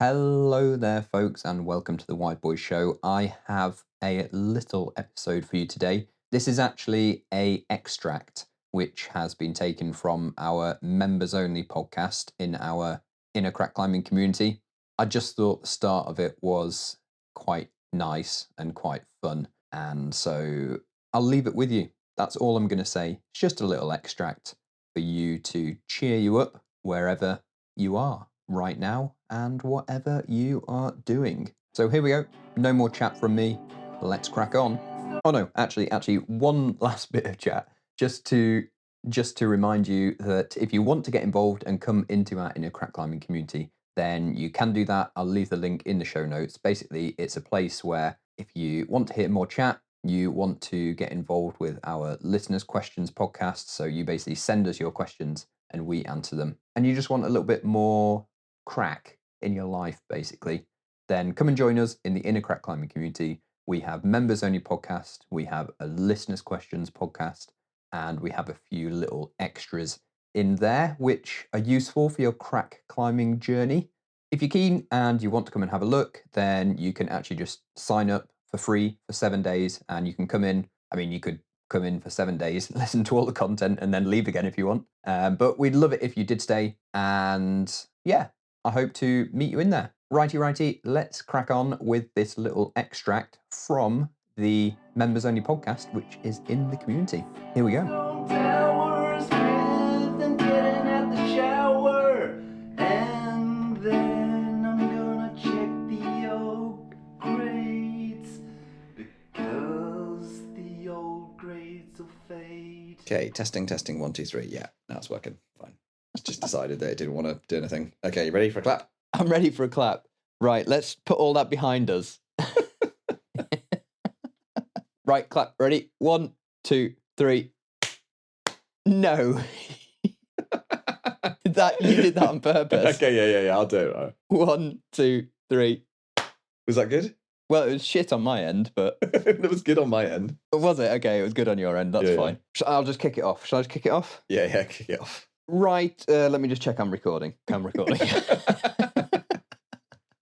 Hello there, folks, and welcome to the Wide Boyz Show. I have a little episode for you today. This is actually a extract which has been taken from our members-only podcast in our inner crack climbing community. I just thought the start of it was quite nice and quite fun, and so I'll leave it with you. That's all I'm going to say. It's just a little extract for you to cheer you up wherever you are right now and whatever you are doing. So here we go. No more chat from me. Let's crack on. Oh no, actually, one last bit of chat just to remind you that if you want to get involved and come into our inner crack climbing community, then you can do that. I'll leave the link in the show notes. Basically, it's a place where if you want to hear more chat, you want to get involved with our listeners' questions podcast. So you basically send us your questions and we answer them. And you just want a little bit more crack in your life, basically, then come and join us in the inner crack climbing community. We have members only podcast, we have a listeners questions podcast, and we have a few little extras in there which are useful for your crack climbing journey. If you're keen and you want to come and have a look, then you can actually just sign up for free for 7 days and you can come in. I mean, you could come in for 7 days, listen to all the content, and then leave again if you want. But we'd love it if you did stay. And yeah, I hope to meet you in there. Righty, let's crack on with this little extract from the members only podcast, which is in the community. Here we go. Okay, testing, 1, 2, 3. Yeah, now it's working. Fine. Just decided that it didn't want to do anything. Okay, you ready for a clap? I'm ready for a clap. Right, let's put all that behind us. Right, clap. Ready? 1, 2, 3. No. You did that on purpose. Okay, yeah. I'll do it. 1, 2, 3. Was that good? Well, it was shit on my end, but it was good on my end. Was it? Okay, it was good on your end. That's fine. Yeah. I'll just kick it off. Shall I just kick it off? Yeah, kick it off. Right, let me just check I'm recording. I'm recording.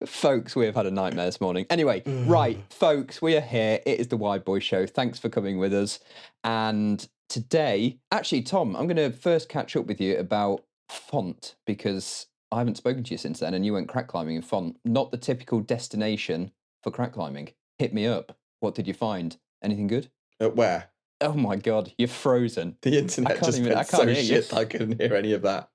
Folks, we have had a nightmare this morning. Anyway, right, folks, we are here. It is the Wide Boyz Show. Thanks for coming with us. And today, actually, Tom, I'm going to first catch up with you about font because I haven't spoken to you since then and you went crack climbing in font. Not the typical destination for crack climbing. Hit me up. What did you find? Anything good? Where? Oh my God, you're frozen. The internet just went so shit I couldn't hear any of that.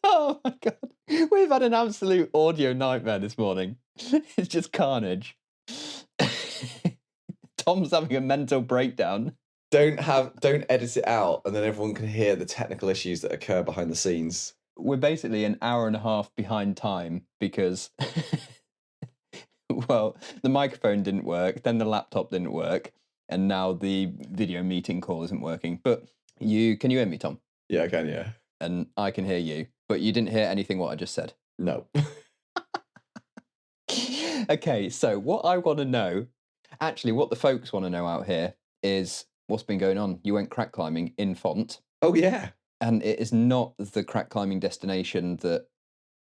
Oh my God. We've had an absolute audio nightmare this morning. It's just carnage. Tom's having a mental breakdown. Don't edit it out and then everyone can hear the technical issues that occur behind the scenes. We're basically an hour and a half behind time because well, the microphone didn't work, then the laptop didn't work, and now the video meeting call isn't working. But can you hear me, Tom? Yeah, I can, yeah. And I can hear you, but you didn't hear anything what I just said? No. Okay, so what I want to know, actually what the folks want to know out here is what's been going on. You went crack climbing in font. Oh, yeah. And it is not the crack climbing destination that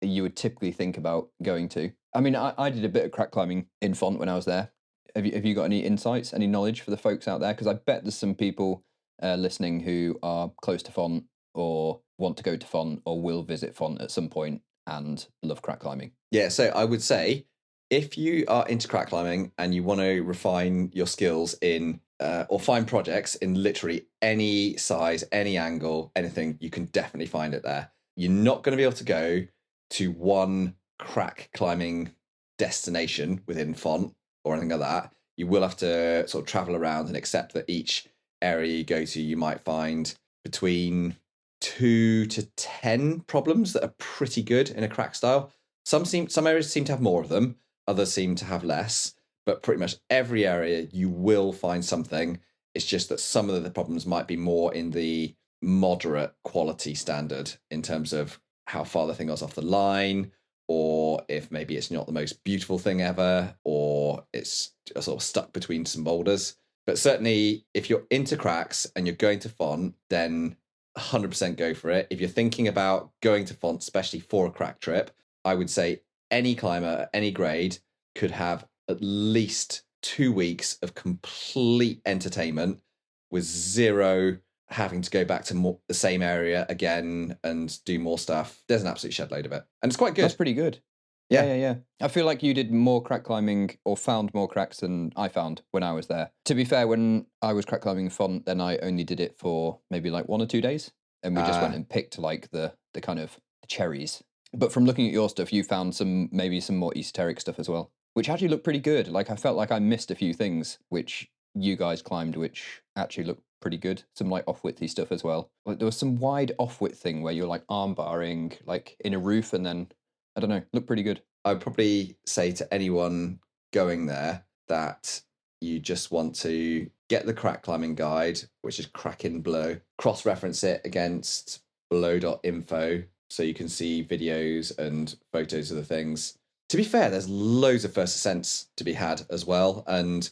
you would typically think about going to. I mean, I did a bit of crack climbing in font when I was there. Have you got any insights, any knowledge for the folks out there? Because I bet there's some people listening who are close to font or want to go to font or will visit font at some point and love crack climbing. Yeah, so I would say if you are into crack climbing and you want to refine your skills in or find projects in literally any size, any angle, anything, you can definitely find it there. You're not going to be able to go to one crack climbing destination within font or anything like that. You will have to sort of travel around and accept that each area you go to, you might find between 2 to 10 problems that are pretty good in a crack style. Some areas seem to have more of them, others seem to have less, but pretty much every area you will find something. It's just that some of the problems might be more in the moderate quality standard in terms of how far the thing goes off the line, or if maybe it's not the most beautiful thing ever, or it's sort of stuck between some boulders. But certainly if you're into cracks and you're going to font, then 100% go for it. If you're thinking about going to font, especially for a crack trip, I would say any climber at any grade could have at least 2 weeks of complete entertainment with zero having to go back to the same area again and do more stuff. There's an absolute shed load of it. And it's quite good. That's pretty good. Yeah. I feel like you did more crack climbing or found more cracks than I found when I was there. To be fair, when I was crack climbing font, then I only did it for maybe like 1 or 2 days. And we just went and picked like the kind of cherries. But from looking at your stuff, you found maybe some more esoteric stuff as well, which actually looked pretty good. Like I felt like I missed a few things which you guys climbed, which actually looked pretty good. Some like off-widthy stuff as well. Like there was some wide off-width thing where you're like arm barring like in a roof and then I don't know, looked pretty good. I'd probably say to anyone going there that you just want to get the crack climbing guide, which is Crackin' Below, cross-reference it against below.info so you can see videos and photos of the things. To be fair, there's loads of first ascents to be had as well, and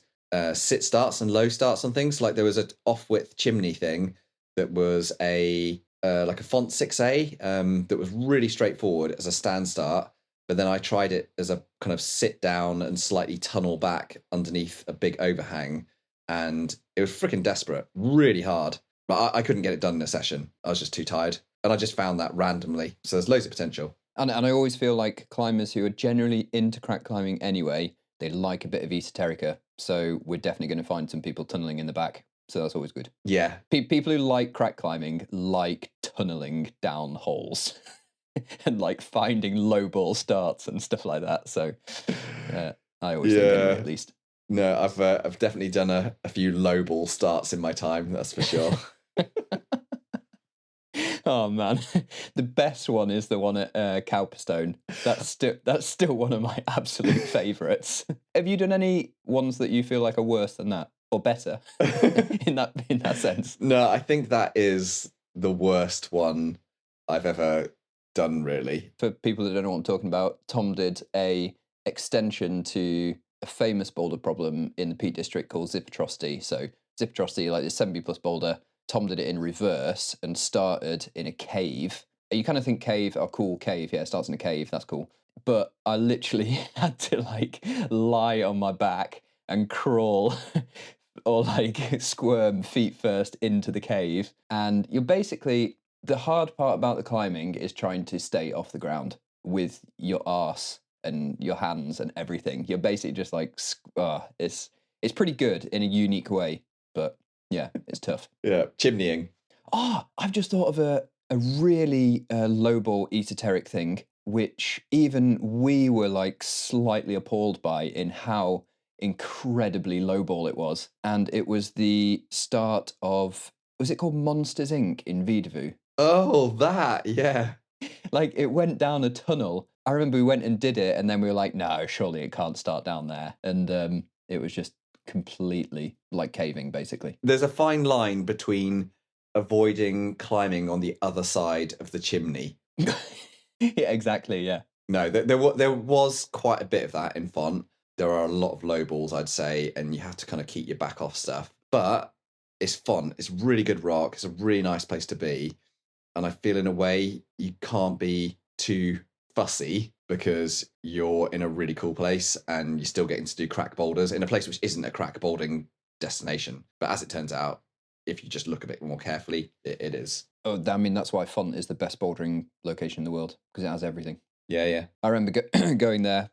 sit starts and low starts on things. Like there was an off-width chimney thing that was like a font 6A that was really straightforward as a stand start. But then I tried it as a kind of sit down and slightly tunnel back underneath a big overhang. And it was freaking desperate, really hard. But I couldn't get it done in a session. I was just too tired. And I just found that randomly. So there's loads of potential. And I always feel like climbers who are generally into crack climbing anyway, they like a bit of esoterica. So we're definitely going to find some people tunneling in the back. So that's always good. Yeah. People who like crack climbing like tunneling down holes. And like finding low ball starts and stuff like that. So I always think anyway, at least. No, I've definitely done a few low ball starts in my time, that's for sure. Oh man, the best one is the one at Cowperstone. That's still one of my absolute favourites. Have you done any ones that you feel like are worse than that or better in that sense? No, I think that is the worst one I've ever done, really. For people that don't know what I'm talking about, Tom did a extension to a famous boulder problem in the Peak District called Zippetrosty. So Zippetrosty, like the 70 plus boulder, Tom did it in reverse and started in a cave. You kind of think cave, oh cool, cave, yeah, it starts in a cave, that's cool. But I literally had to like lie on my back and crawl or like squirm feet first into the cave. And you're basically, the hard part about the climbing is trying to stay off the ground with your arse and your hands and everything. You're basically just like, it's pretty good in a unique way, but yeah, it's tough. Yeah, chimneying. Oh, I've just thought of a really lowball esoteric thing, which even we were like slightly appalled by in how incredibly lowball it was. And it was the start of, was it called Monsters Inc. in Vidvu? Oh, that, yeah. Like it went down a tunnel. I remember we went and did it, and then we were like, no, surely it can't start down there. And it was just completely like caving, basically. There's a fine line between avoiding climbing on the other side of the chimney. Yeah, exactly, yeah. No, there was quite a bit of that in font. There are a lot of low balls, I'd say, and you have to kind of keep your back off stuff. But it's fun. It's really good rock. It's a really nice place to be. And I feel in a way you can't be too fussy because you're in a really cool place and you're still getting to do crack boulders in a place which isn't a crack bouldering destination. But as it turns out, if you just look a bit more carefully, it is. Oh, I mean, that's why Font is the best bouldering location in the world, because it has everything. Yeah. I remember going there,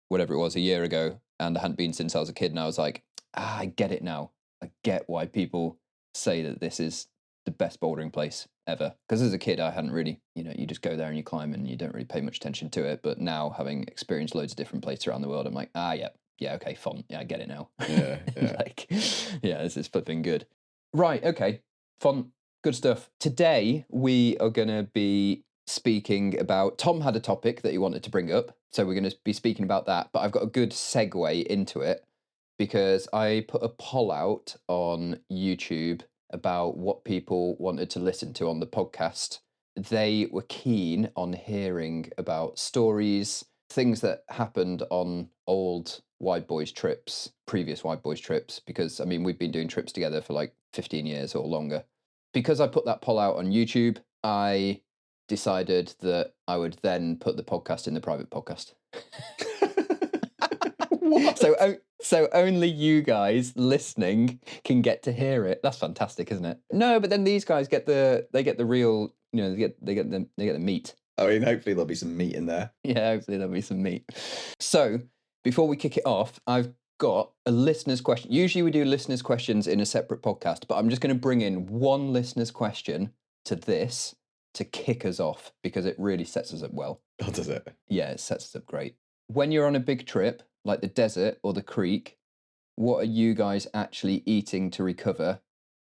whatever it was, a year ago, and I hadn't been since I was a kid, and I was like, I get it now. I get why people say that this is the best bouldering place ever. Because as a kid, I hadn't really, you just go there and you climb and you don't really pay much attention to it. But now, having experienced loads of different places around the world, I'm like, yeah, okay, Font. Yeah, I get it now. Yeah. This is flipping good. Right, okay. Font, good stuff. Today, we are going to be speaking about, Tom had a topic that he wanted to bring up, so we're going to be speaking about that, but I've got a good segue into it because I put a poll out on YouTube about what people wanted to listen to on the podcast. They were keen on hearing about stories, things that happened on old Wide Boyz trips, previous Wide Boyz trips, because, I mean, we've been doing trips together for like 15 years or longer. because I put that poll out on YouTube, I decided that I would then put the podcast in the private podcast. What? So only you guys listening can get to hear it. That's fantastic, isn't it? No, but then these guys get the real, they get the meat. I mean, hopefully there'll be some meat in there. Yeah, hopefully there'll be some meat. So before we kick it off, I've got a listener's question. Usually we do listeners' questions in a separate podcast, but I'm just going to bring in one listener's question to this to kick us off because it really sets us up well. Oh, does it? Yeah, it sets us up great. When you're on a big trip, like the desert or the creek, what are you guys actually eating to recover?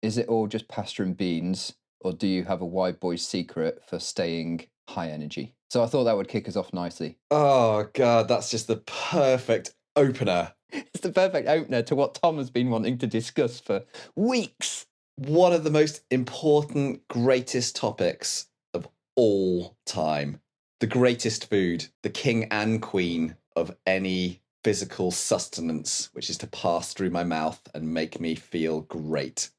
Is it all just pasta and beans, or do you have a Wide Boyz secret for staying high energy? So I thought that would kick us off nicely. Oh, God, that's just the perfect opener. It's the perfect opener to what Tom has been wanting to discuss for weeks. One of the most important, greatest topics of all time. The greatest food, the king and queen of any physical sustenance, which is to pass through my mouth and make me feel great.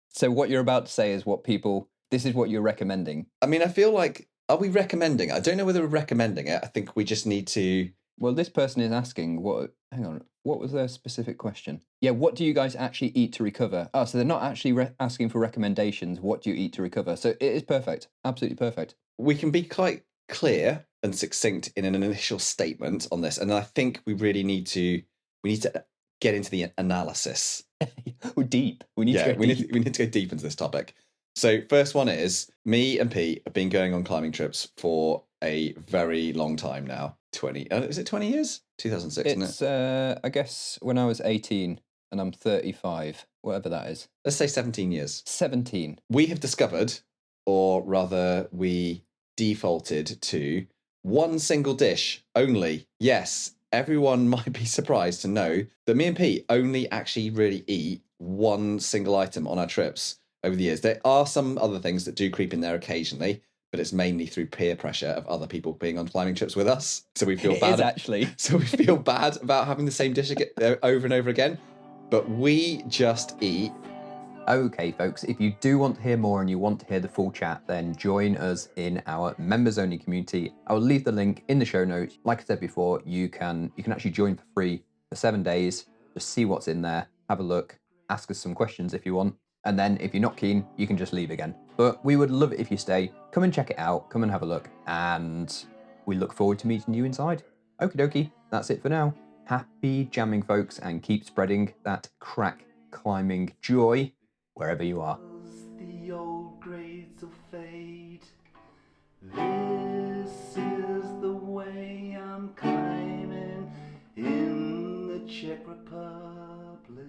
So what you're about to say is this is what you're recommending. I mean, I feel like, are we recommending it? I don't know whether we're recommending it. I think we just need to... Well, this person is asking, hang on, what was their specific question? Yeah, what do you guys actually eat to recover? Oh, so they're not actually asking for recommendations. What do you eat to recover? So it is perfect. Absolutely perfect. We can be quite clear and succinct in an initial statement on this. And I think we really need to get into the analysis. We're deep. We need to go deep. We need to go deep into this topic. So first one is, me and Pete have been going on climbing trips for a very long time now. Is it 20 years? 2006, isn't it? I guess when I was 18 and I'm 35, whatever that is. Let's say 17 years. 17. We have discovered, or rather we defaulted to, one single dish only. Yes, everyone might be surprised to know that me and Pete only actually really eat one single item on our trips over the years. There are some other things that do creep in there occasionally, but it's mainly through peer pressure of other people being on climbing trips with us. So we feel bad. Actually. So we feel bad about having the same dish over and over again. But we just eat. Okay, folks, if you do want to hear more and you want to hear the full chat, then join us in our members-only community. I will leave the link in the show notes. Like I said before, you can actually join for free for 7 days. Just see what's in there, have a look, ask us some questions if you want. And then if you're not keen, you can just leave again. But we would love it if you stay. Come and check it out. Come and have a look. And we look forward to meeting you inside. Okie dokie, that's it for now. Happy jamming, folks, and keep spreading that crack climbing joy wherever you are. The old grades will fade. This is the way I'm climbing in the Czech Republic.